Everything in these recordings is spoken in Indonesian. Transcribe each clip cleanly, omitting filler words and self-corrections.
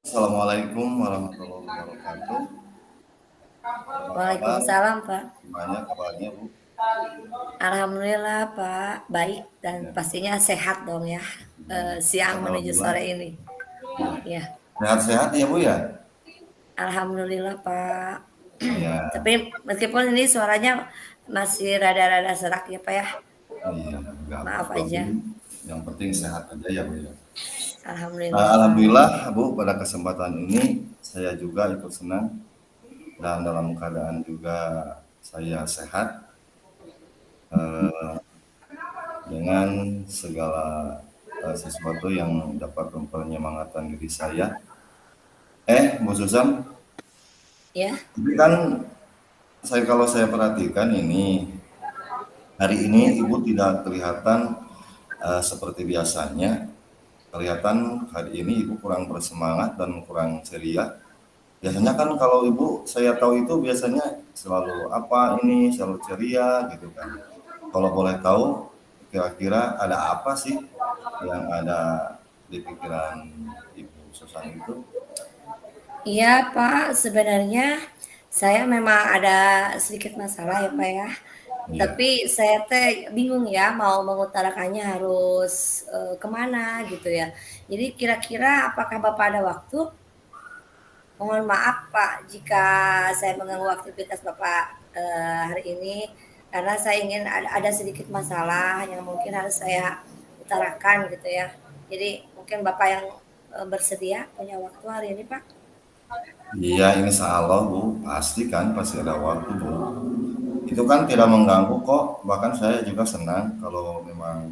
Assalamualaikum warahmatullahi wabarakatuh. Apa kabar? Waalaikumsalam, Pak. Gimana kabarnya, Bu? Alhamdulillah, Pak. Baik dan Ya, pastinya sehat dong ya. Siang menuju alhamdulillah. sore ini. Ya. Ya, Sehat-sehat ya, Bu ya? alhamdulillah, Pak. Iya, Tapi meskipun ini suaranya masih rada-rada serak ya, Pak ya. iya, nggak Maaf apa-apa, Bu. aja. Yang penting sehat aja ya, Bu ya. Alhamdulillah, Pak. Alhamdulillah, Bu, pada kesempatan ini saya juga ikut senang dan dalam keadaan juga saya sehat eh, dengan segala sesuatu yang dapat memperenyemangatan diri saya. Bu Susan, Ya, tapi kan kalau saya perhatikan ini, hari ya. ini Ibu tidak kelihatan seperti biasanya. Kelihatan hari ini Ibu kurang bersemangat dan kurang ceria. Biasanya kan kalau Ibu, saya tahu itu biasanya selalu apa ini, selalu ceria gitu kan. Kalau boleh tahu, kira-kira ada apa sih yang ada di pikiran Ibu Susan itu? Iya, Pak. Sebenarnya saya memang ada sedikit masalah ya, Pak ya. Iya. Tapi saya teh bingung ya mau mengutarakannya harus kemana gitu ya. Jadi kira-kira apakah Bapak ada waktu? Mohon maaf Pak jika saya mengganggu aktivitas Bapak hari ini karena saya ingin ada sedikit masalah yang mungkin harus saya utarakan gitu ya. Jadi mungkin Bapak yang bersedia punya waktu hari ini Pak? Iya, ini Allah, Bu. Pasti kan, pasti ada waktu, Bu. Itu kan tidak mengganggu kok. Bahkan saya juga senang kalau memang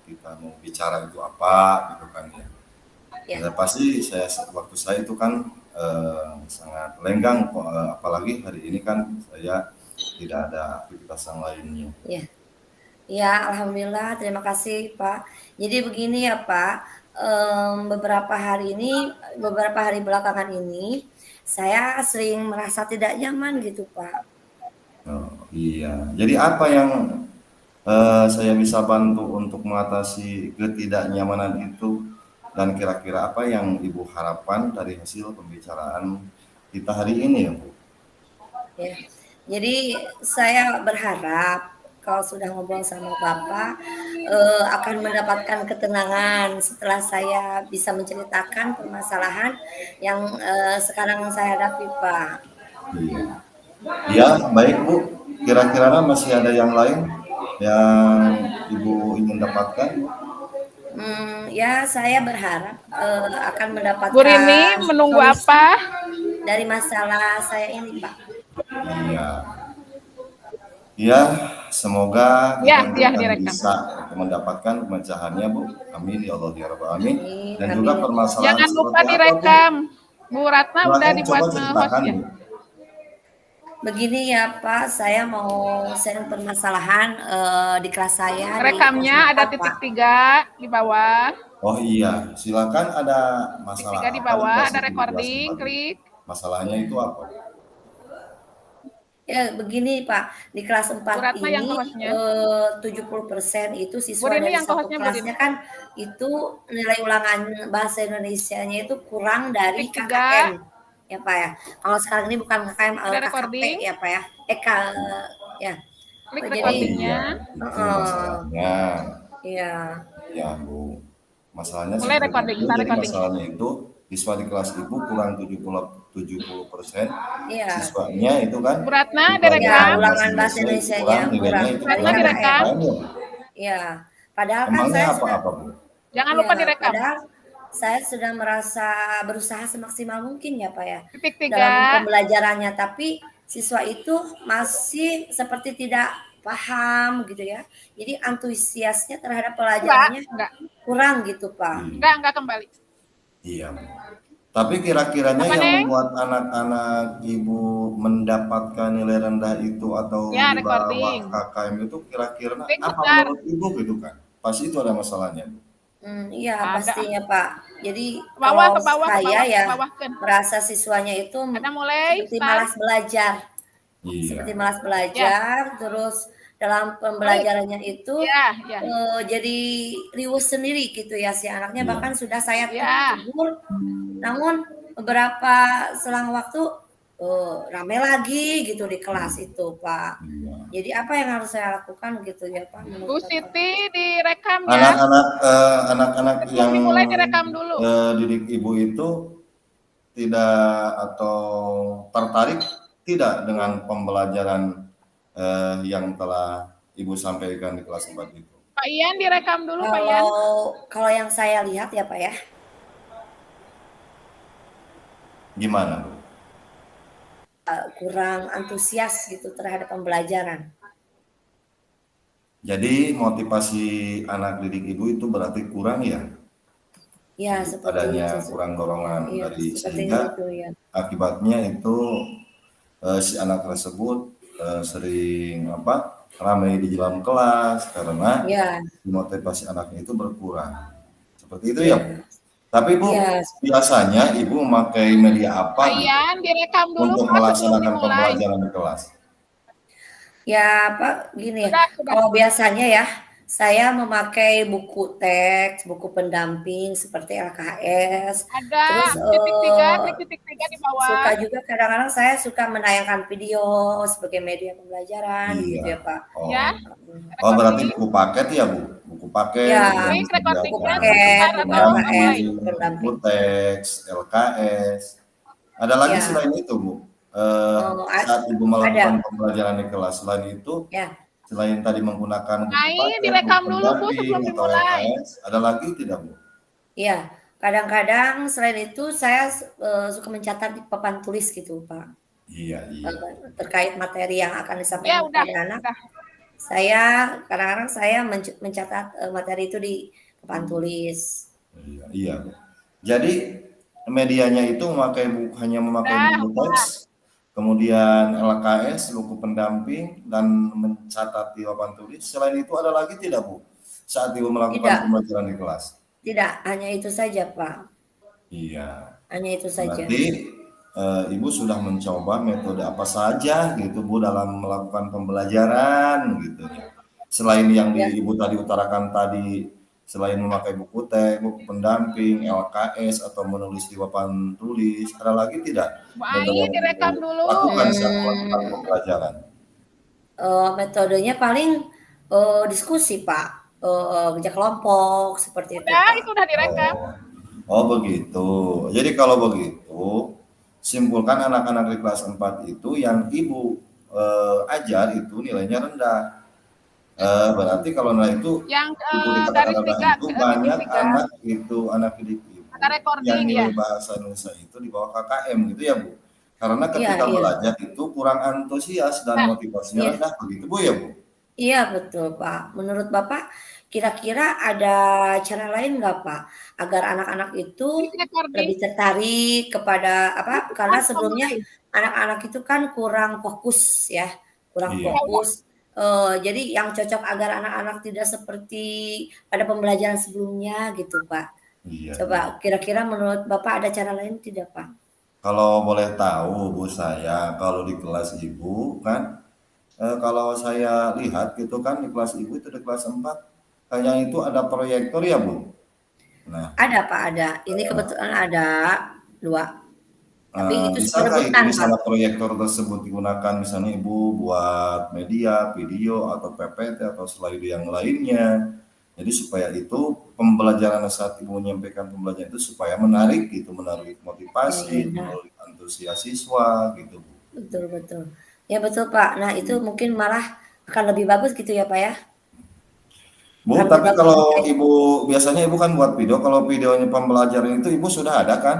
kita mau bicara itu apa, gitu kan ya. Ya. Ya pasti waktu saya itu kan sangat lenggang, kok, apalagi hari ini kan saya tidak ada aktivitas yang lainnya. Ya. Ya, alhamdulillah, terima kasih, Pak. Jadi begini ya, Pak, beberapa hari belakangan ini, saya sering merasa tidak nyaman gitu, Pak. Oh, iya. Jadi apa yang saya bisa bantu untuk mengatasi ketidaknyamanan itu dan kira-kira apa yang Ibu harapkan dari hasil pembicaraan kita hari ini ya, Bu? Ya. Jadi saya berharap kalau sudah ngobrol sama Bapak, akan mendapatkan ketenangan setelah saya bisa menceritakan permasalahan yang, sekarang saya hadapi, Pak. Iya. Ya, baik Bu. Kira-kira masih ada yang lain yang Ibu ingin dapatkan? Ya saya berharap, akan Bu Rini mendapatkan menunggu solusi apa? dari masalah saya ini, Pak. Iya. Ya, semoga kita Ya, itu ya akan direkam. bisa mendapatkan pemecahannya, Bu. Amin ya Allah ya Rabbal Alamin. Amin, Dan juga amin. permasalahan Jangan lupa seperti apa, Bu? direkam. Bu Ratna udah Silakan coba dibuat nge-host ceritakan, ya. Bu. Begini ya, Pak, saya mau sharing permasalahan, di kelas saya di kelas Rekamnya ada 4, titik Pak. 3 di bawah. Oh iya, silakan ada Titik masalah 3 di apa di bawah, kelas ada itu dijelasin, recording, Pak. klik. Masalahnya itu apa? Ya begini, Pak, di kelas Bu 4 Ratna yang ini, nge-hostnya. 70% itu Bu siswa Rini dari yang satu nge-hostnya, Bu kelasnya Rini. kan itu nilai ulangan bahasa Indonesianya itu kurang dari Titik 3, KKM, ya, Pak, ya. Kalau sekarang ini bukan KKM, ada KKP recording. ya, Pak, ya. Ya. Klik Oh Jadi iya, recordingnya. itu heeh, masalahnya. iya, Ya, Bu. Masalahnya Mulai seperti recording, itu. start Jadi recording. masalahnya itu siswa di kelas Ibu kurang 70%, iya, siswanya itu kan Bu Ratna di ada iya, pelajaran rekam. bahasa ulangan bahasa Indonesia itu Indonesianya kurang nilainya kurang itu Bu dari Ratna kurang dari direkam. KKM. KKM ya, Bu. Iya, padahal kan Emangnya saya sudah apa-apa, Bu? Jangan Iya, lupa direkam. padahal saya sudah merasa berusaha semaksimal mungkin ya, Pak, ya, Titik dalam 3. pembelajarannya, tapi siswa itu masih seperti tidak paham gitu ya. Jadi antusiasnya terhadap pelajarannya Enggak. kurang gitu, Pak. Iya, Enggak kembali. iya, Bu. Tapi kira-kiranya Apa, yang Neng? membuat anak-anak Ibu mendapatkan nilai rendah itu atau Ya, di bawah recording. KKM itu kira-kira Klik apa putar. menurut Ibu gitu kan? Pasti itu ada masalahnya, Bu. Iya Ada. pastinya, Pak. Jadi Ke bawah, kalau ke bawah, ke saya bawah, ke ya bawah kan. merasa siswanya itu Ada mulai, seperti start. malas belajar. Iya. seperti malas Ya, belajar, terus dalam baik. pembelajarannya itu Ya, ya, jadi riweuh sendiri gitu ya si anaknya, Iya. bahkan sudah saya ya. tegur, namun beberapa selang waktu rame lagi gitu di kelas itu, Pak. Iya. Jadi apa yang harus saya lakukan gitu ya, Pak, Bu menurut Bapak? Siti direkam ya. Anak-anak Sebelum yang dimulai direkam dulu. didik ibu itu tidak atau tertarik tidak dengan pembelajaran yang telah ibu sampaikan di kelas 4 itu. Pak Ian direkam dulu, Pak Ian. Kalau yang saya lihat ya, Pak ya, Gimana, Bu? kurang antusias gitu terhadap pembelajaran. Jadi motivasi anak didik ibu itu berarti kurang ya? Ya, Jadi seperti adanya itu. kurang dorongan Iya, dari seperti sehingga itu ya. akibatnya itu si anak tersebut sering ramai di dalam kelas karena Ya, motivasi anaknya itu berkurang. Seperti itu ya, Bu? ya, Tapi Bu, ya. biasanya Ibu memakai media Pak apa gitu Ian direkam dulu, untuk Pak, sebelum melaksanakan dimulai. pembelajaran di kelas? Ya, Pak, gini ya. Sudah. Kalau biasanya ya, saya memakai buku teks, buku pendamping seperti LKS. Ada Terus titik tiga di bawah. suka juga kadang-kadang saya suka menayangkan video sebagai media pembelajaran gitu ya, Iya. Pak. Oh. Ya, Oh, berarti recording. buku paket ya, Bu? Buku paket Ya, yang Baik, recordingnya buku disediakan, paket, sebentar buku atau LKS, mulai. buku buku pendamping. teks, LKS. Ada lagi Ya, selain itu, Bu? Saat Ibu ada. melakukan pembelajaran di kelas, selain itu, Ya, selain tadi menggunakan buku Nah, ini paket, direkam buku dulu, Bu, pendamping, sebelum atau dimulai. LKS, ada lagi tidak, Bu? iya. Kadang-kadang selain itu saya suka mencatat di papan tulis gitu, Pak. Iya, iya. Terkait materi yang akan Ya, disampaikan udah, kepada anak. udah. Saya kadang-kadang saya mencatat materi itu di papan tulis. Iya, iya, Bu. Jadi medianya itu hanya memakai Udah, buku udah. teks, kemudian LKS, buku pendamping, dan mencatat di papan tulis. Selain itu ada lagi tidak, Bu? Saat Ibu melakukan Tidak, pembelajaran di kelas? tidak, hanya itu saja, Pak. Iya. Hanya itu saja. Berarti Ibu sudah mencoba metode apa saja gitu, Bu, dalam melakukan pembelajaran gitu ya. Selain yang Ya, Ibu tadi utarakan tadi, selain memakai buku teks, buku pendamping, LKS, atau menulis di papan tulis, ada lagi tidak Bu metode Ai yang direkam Ibu dulu. lakukan saat melakukan pembelajaran? metodenya paling diskusi, Pak. Kerja kelompok seperti itu, Udah, Pak. itu udah direkam. Oh begitu. Jadi kalau begitu, simpulkan anak-anak di kelas 4 itu yang Ibu ajar itu nilainya rendah. Berarti kalau nilai itu Yang Ibu dikatakan garis rendah tiga, itu banyak titik tiga. anak didik Ibu Ada yang recording ya. nilai bahasa Indonesia itu di bawah KKM gitu ya, Bu. Karena Iya, ketika iya. belajar itu kurang antusias dan Nah, motivasinya Iya. rendah begitu, Bu ya, Bu? Iya, betul, Pak. Menurut Bapak, kira-kira ada cara lain nggak, Pak, agar anak-anak itu ini recording. lebih tertarik kepada apa? Karena sebelumnya Mulai. anak-anak itu kan kurang fokus ya, kurang Iya. fokus. Jadi yang cocok agar anak-anak tidak seperti pada pembelajaran sebelumnya gitu, Pak. Iya. Coba kira-kira menurut Bapak ada cara lain tidak, Pak? Kalau boleh tahu, Bu, saya kalau di kelas Ibu kan, kalau saya lihat gitu kan di kelas Ibu itu di kelas 4, kayaknya itu ada proyektor ya, Bu? Nah, Ada, Pak, ada. Ini kebetulan ada 2. Tapi itu bisakah itu rebutan, Pak. misalnya proyektor tersebut digunakan misalnya Ibu buat media, video, atau PPT, atau slide yang lainnya. Jadi supaya itu pembelajaran saat Ibu menyampaikan pembelajaran itu supaya menarik gitu, menarik motivasi, Iya. menarik antusias siswa gitu, Bu. Betul, betul. Ya betul, Pak. Nah, itu mungkin malah akan lebih bagus gitu ya, Pak ya? Bu, Akan lebih tapi bagus kalau jika Ibu biasanya Ibu kan buat video, kalau videonya pembelajaran itu Ibu sudah ada kan?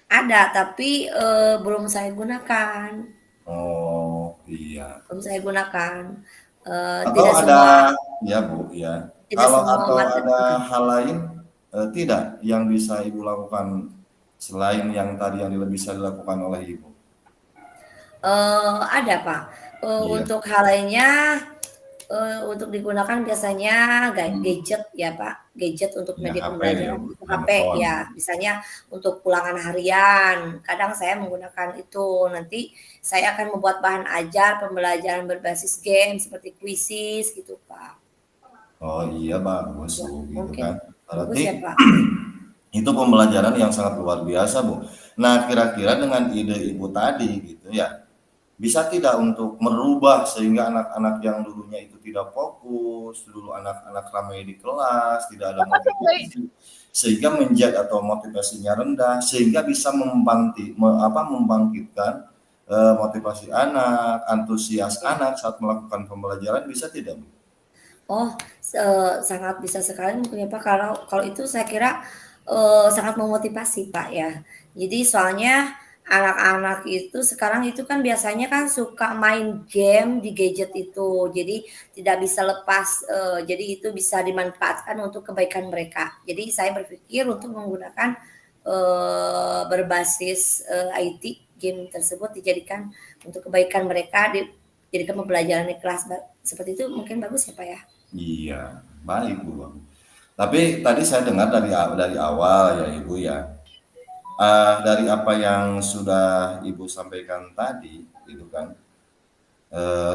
ada, tapi belum saya gunakan. Oh, iya. Belum saya gunakan. Atau Tidak ada, semua ya Bu, ya. tidak Kalau semua atau materi. ada hal lain tidak yang bisa Ibu lakukan selain yang tadi yang bisa dilakukan oleh Ibu? Ada, Pak. Iya. Untuk hal lainnya Untuk digunakan biasanya gadget ya Pak, gadget untuk Ya media HP ya pembelajaran Bu, itu HP handphone. ya, misalnya untuk ulangan harian, kadang saya menggunakan itu. Nanti saya akan membuat bahan ajar pembelajaran berbasis game seperti Quizizz gitu Pak. Oh iya bagus Ya, Bu, gitu mungkin kan. bagus ya Berarti Pak. itu pembelajaran yang sangat luar biasa Bu. Nah kira-kira dengan ide Ibu tadi gitu ya, bisa tidak untuk merubah sehingga anak-anak yang dulunya itu tidak fokus, dulu anak-anak ramai di kelas, tidak ada motivasi, sehingga menjadi atau motivasinya rendah, sehingga bisa membangkitkan motivasi anak, antusias Ya. anak saat melakukan pembelajaran bisa tidak Bu? Oh, sangat bisa sekali mungkin ya Pak, kalau kalau itu saya kira, sangat memotivasi Pak ya. Jadi soalnya anak-anak itu sekarang itu kan biasanya kan suka main game di gadget itu, jadi tidak bisa lepas, jadi itu bisa dimanfaatkan untuk kebaikan mereka. Jadi saya berpikir untuk menggunakan, berbasis, IT, game tersebut dijadikan untuk kebaikan mereka, dijadikan pembelajaran di kelas, seperti itu mungkin bagus ya Pak ya? Iya, baik Bu. Tapi tadi saya dengar dari awal ya Ibu ya, dari apa yang sudah Ibu sampaikan tadi, gitu kan,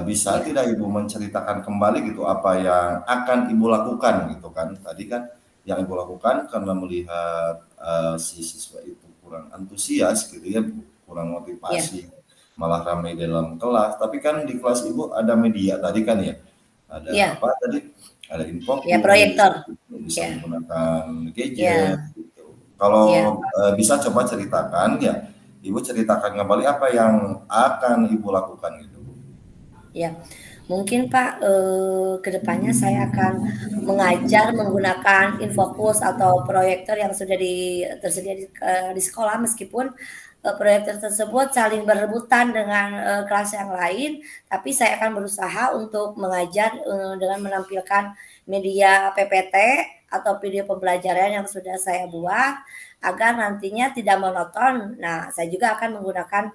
bisa Iya, tidak Ibu menceritakan kembali gitu apa yang akan Ibu lakukan gitu kan? Tadi kan yang Ibu lakukan karena melihat si siswa itu kurang antusias gitu ya, Bu, kurang iya, motivasi, malah ramai dalam kelas. Tapi kan di kelas Ibu ada media tadi kan ya, ada iya, apa tadi? Ada iya infocus, proyektor, bisa iya, menggunakan gadget iya, gitu. Kalau iya, bisa coba ceritakan ya, Ibu ceritakan kembali apa yang akan Ibu lakukan gitu. iya. Mungkin Pak, ke depannya saya akan mengajar menggunakan infocus atau proyektor yang sudah tersedia di sekolah meskipun, proyektor tersebut saling berebutan dengan, kelas yang lain, tapi saya akan berusaha untuk mengajar, dengan menampilkan media PPT atau video pembelajaran yang sudah saya buat, agar nantinya tidak monoton. Nah, saya juga akan menggunakan,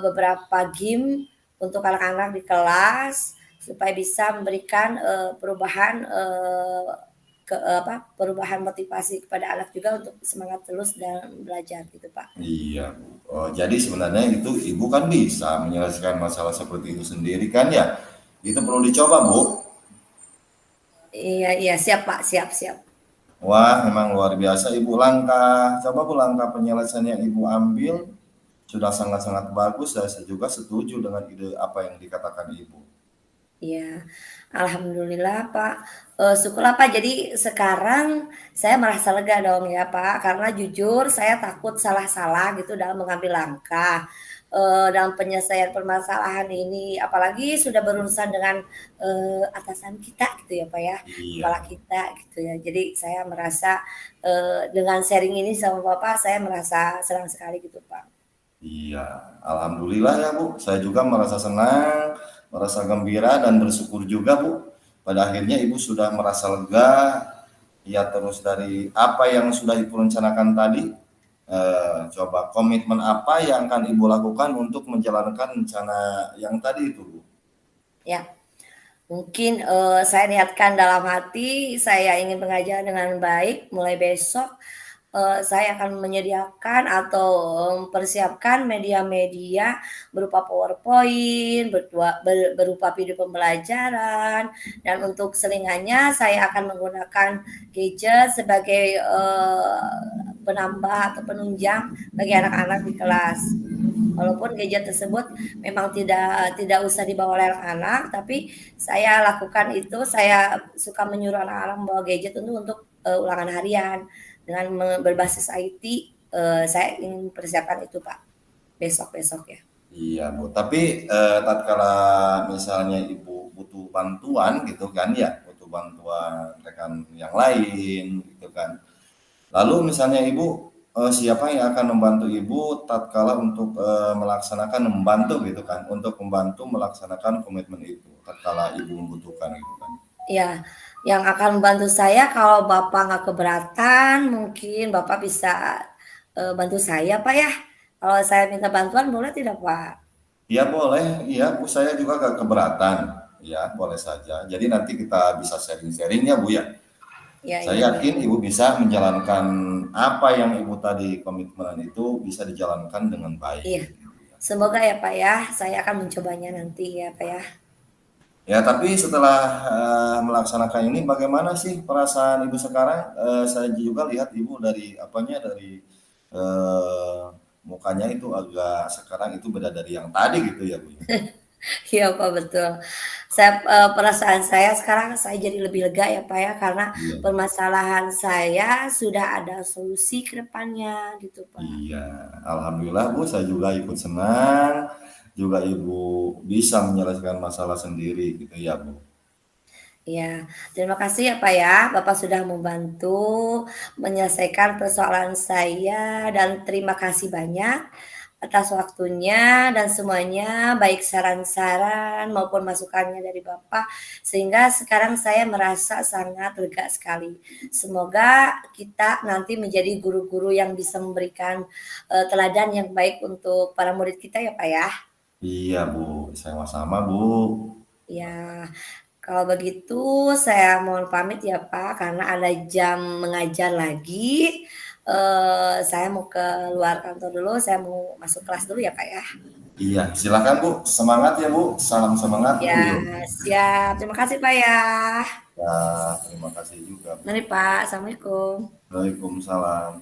beberapa game untuk anak-anak di kelas, supaya bisa memberikan, perubahan, perubahan motivasi kepada anak juga untuk semangat terus dalam belajar gitu, Pak. Iya, Bu. Oh, jadi sebenarnya itu Ibu kan bisa menyelesaikan masalah seperti itu sendiri kan ya? Itu perlu dicoba, Bu. Iya iya, siap Pak, siap siap. Wah, memang luar biasa Ibu langkah. Coba Bu langkah penyelesaian yang Ibu ambil sudah sangat-sangat bagus. Saya juga setuju dengan ide apa yang dikatakan Ibu. Iya, alhamdulillah Pak, syukurlah Pak, jadi sekarang saya merasa lega dong ya Pak, karena jujur saya takut salah-salah gitu dalam mengambil langkah, dalam penyelesaian permasalahan ini, apalagi sudah berurusan dengan, atasan kita gitu ya Pak ya, kepala Iya, kita gitu ya. Jadi saya merasa, dengan sharing ini sama Bapak, saya merasa senang sekali gitu Pak. iya. Alhamdulillah ya Bu. Saya juga merasa senang, merasa gembira dan bersyukur juga Bu. Pada akhirnya Ibu sudah merasa lega. Ya terus dari apa yang sudah Ibu rencanakan tadi, coba komitmen apa yang akan Ibu lakukan untuk menjalankan rencana yang tadi itu, Bu? Ya. Mungkin, saya niatkan dalam hati, saya ingin mengajar dengan baik, mulai besok, saya akan menyediakan atau mempersiapkan media-media berupa PowerPoint, berupa video pembelajaran, dan untuk selingannya saya akan menggunakan gadget sebagai, penambah atau penunjang bagi anak-anak di kelas. Walaupun gadget tersebut memang tidak usah dibawa oleh anak-anak, tapi saya lakukan itu, saya suka menyuruh anak-anak membawa gadget untuk ulangan harian dengan berbasis IT. Saya ingin persiapkan itu Pak, besok-besok ya. Iya, Bu. Tapi, tatkala misalnya Ibu butuh bantuan gitu kan ya, butuh bantuan rekan yang lain gitu kan. Lalu misalnya Ibu, siapa yang akan membantu Ibu tatkala untuk, membantu gitu kan, untuk membantu melaksanakan komitmen itu, tatkala Ibu membutuhkan gitu kan? Ya, yang akan membantu saya kalau Bapak nggak keberatan, mungkin Bapak bisa bantu saya Pak ya. Kalau saya minta bantuan boleh tidak Pak? Iya boleh, iya Bu, saya juga gak keberatan. ya boleh saja. Jadi nanti kita bisa sharing-sharing ya Bu ya. Ya, Saya iya, yakin Ibu bisa menjalankan apa yang Ibu tadi komitmen itu bisa dijalankan dengan baik. iya. Semoga ya Pak ya, saya akan mencobanya nanti ya Pak ya. Ya, tapi setelah melaksanakan ini, bagaimana sih perasaan Ibu sekarang? Saya juga lihat Ibu dari eh, mukanya itu agak sekarang itu beda dari yang tadi gitu ya Bu. Iya Pak, betul. Perasaan saya sekarang saya jadi lebih lega ya Pak ya, karena Iya, permasalahan saya sudah ada solusi ke depannya gitu Pak. iya. Alhamdulillah Bu, saya juga ikut senang. Juga Ibu bisa menyelesaikan masalah sendiri gitu ya Bu. Iya, terima kasih ya Pak ya, Bapak sudah membantu menyelesaikan persoalan saya dan terima kasih banyak atas waktunya dan semuanya, baik saran-saran maupun masukannya dari Bapak, sehingga sekarang saya merasa sangat lega sekali. Semoga kita nanti menjadi guru-guru yang bisa memberikan, teladan yang baik untuk para murid kita ya Pak ya. Iya Bu, sama-sama Bu. Ya, kalau begitu saya mohon pamit ya Pak, karena ada jam mengajar lagi. Saya mau keluar kantor dulu, saya mau masuk kelas dulu ya Pak ya. Iya, silakan Bu. Semangat ya Bu. Salam semangat Bu. Ya, siap. Terima kasih Pak ya. Ya, terima kasih juga Bu. Mari Pak, Assalamualaikum. Waalaikumsalam.